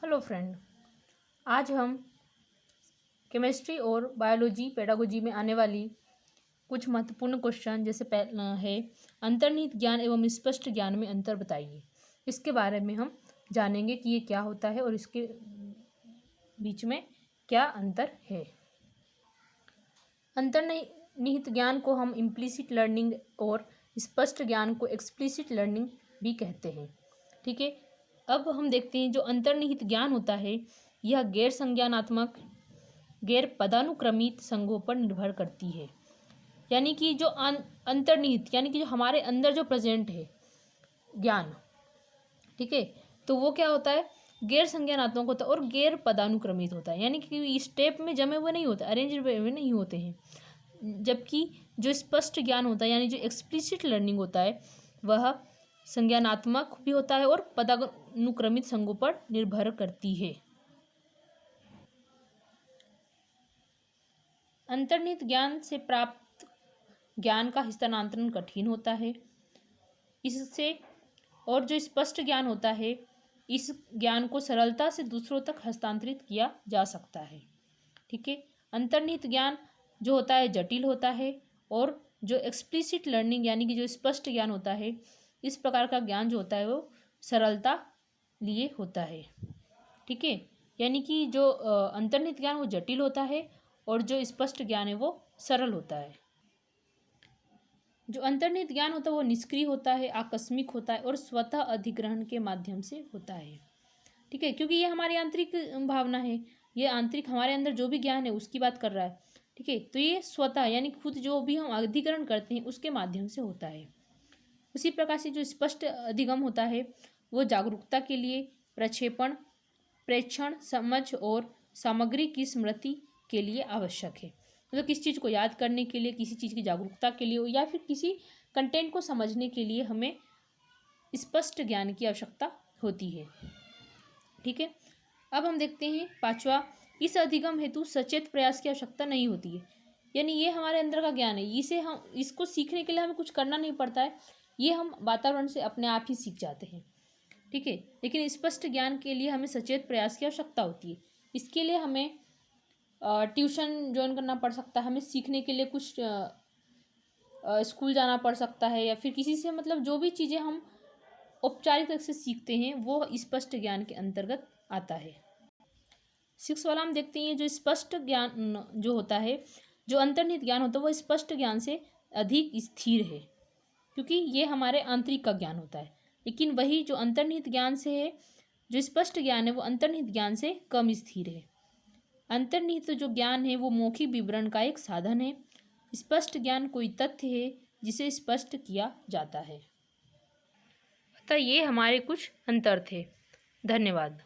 Hello friend, आज हम chemistry और बायोलॉजी पेडागोजी में आने वाली कुछ महत्वपूर्ण क्वेश्चन जैसे पहला है अंतर्निहित ज्ञान एवं स्पष्ट ज्ञान में अंतर बताइए। इसके बारे में हम जानेंगे कि ये क्या होता है और इसके बीच में क्या अंतर है। अंतर्निहित ज्ञान को हम इम्प्लिसिट लर्निंग और स्पष्ट ज्ञान को एक्सप्लिसिट लर्निंग भी कहते हैं। ठीक है, अब हम देखते हैं जो अंतर्निहित ज्ञान होता है यह गैर संज्ञानात्मक गैर पदानुक्रमित संघों पर निर्भर करती है। यानी कि जो अंतर्निहित यानी कि जो हमारे अंदर जो प्रेजेंट है ज्ञान, ठीक है, तो वो क्या होता है, गैर संज्ञानात्मक होता है और गैर पदानुक्रमित होता है। यानी कि स्टेप में जमे हुए नहीं होते, अरेंज वे में नहीं होते हैं। जबकि जो स्पष्ट ज्ञान होता है यानी जो एक्सप्लिसिट लर्निंग होता है वह संज्ञानात्मक भी होता है और पदानुक्रमित संघों पर निर्भर करती है। अंतर्निहित ज्ञान से प्राप्त ज्ञान का हस्तांतरण कठिन होता है इससे, और जो स्पष्ट ज्ञान होता है इस ज्ञान को सरलता से दूसरों तक हस्तांतरित किया जा सकता है। ठीक है, अंतर्निहित ज्ञान जो होता है जटिल होता है और जो एक्सप्लिसिट लर्निंग यानी कि जो स्पष्ट ज्ञान होता है इस प्रकार का ज्ञान जो होता है वो सरलता लिए होता है। ठीक है, यानी कि जो अंतर्निहित ज्ञान वो जटिल होता है और जो स्पष्ट ज्ञान है वो सरल होता है। जो अंतर्निहित ज्ञान होता है वो निष्क्रिय होता है, आकस्मिक होता है और स्वतः अधिग्रहण के माध्यम से होता है। ठीक है, क्योंकि ये हमारी आंतरिक भावना है, ये आंतरिक हमारे अंदर जो भी ज्ञान है उसकी बात कर रहा है। ठीक है, तो ये स्वतः यानी खुद जो भी हम अधिग्रहण करते हैं उसके माध्यम से होता है। उसी प्रकार से जो स्पष्ट अधिगम होता है वो जागरूकता के लिए प्रक्षेपण, प्रेक्षण, समझ और सामग्री की स्मृति के लिए आवश्यक है। मतलब किसी चीज़ को याद करने के लिए, किसी चीज़ की जागरूकता के लिए या फिर किसी कंटेंट को समझने के लिए हमें स्पष्ट ज्ञान की आवश्यकता होती है। ठीक है, अब हम देखते हैं पांचवा, इस अधिगम हेतु सचेत प्रयास की आवश्यकता नहीं होती है। यानी ये हमारे अंदर का ज्ञान है, इसे हम इसको सीखने के लिए हमें कुछ करना नहीं पड़ता है, ये हम वातावरण से अपने आप ही सीख जाते हैं। ठीक है, लेकिन स्पष्ट ज्ञान के लिए हमें सचेत प्रयास की आवश्यकता होती है। इसके लिए हमें ट्यूशन ज्वाइन करना पड़ सकता है, हमें सीखने के लिए कुछ स्कूल जाना पड़ सकता है या फिर किसी से, मतलब जो भी चीज़ें हम औपचारिक रूप से सीखते हैं वो स्पष्ट ज्ञान के अंतर्गत आता है। 6 वाला हम देखते हैं जो स्पष्ट ज्ञान जो होता है, जो अंतर्निहित ज्ञान होता है वो स्पष्ट ज्ञान से अधिक स्थिर है क्योंकि ये हमारे आंतरिक का ज्ञान होता है। लेकिन वही जो अंतर्निहित ज्ञान से है, जो स्पष्ट ज्ञान है वो अंतर्निहित ज्ञान से कम स्थिर है। अंतर्निहित जो ज्ञान है वो मौखिक विवरण का एक साधन है, स्पष्ट ज्ञान कोई तथ्य है जिसे स्पष्ट किया जाता है। अतः ये हमारे कुछ अंतर थे। धन्यवाद।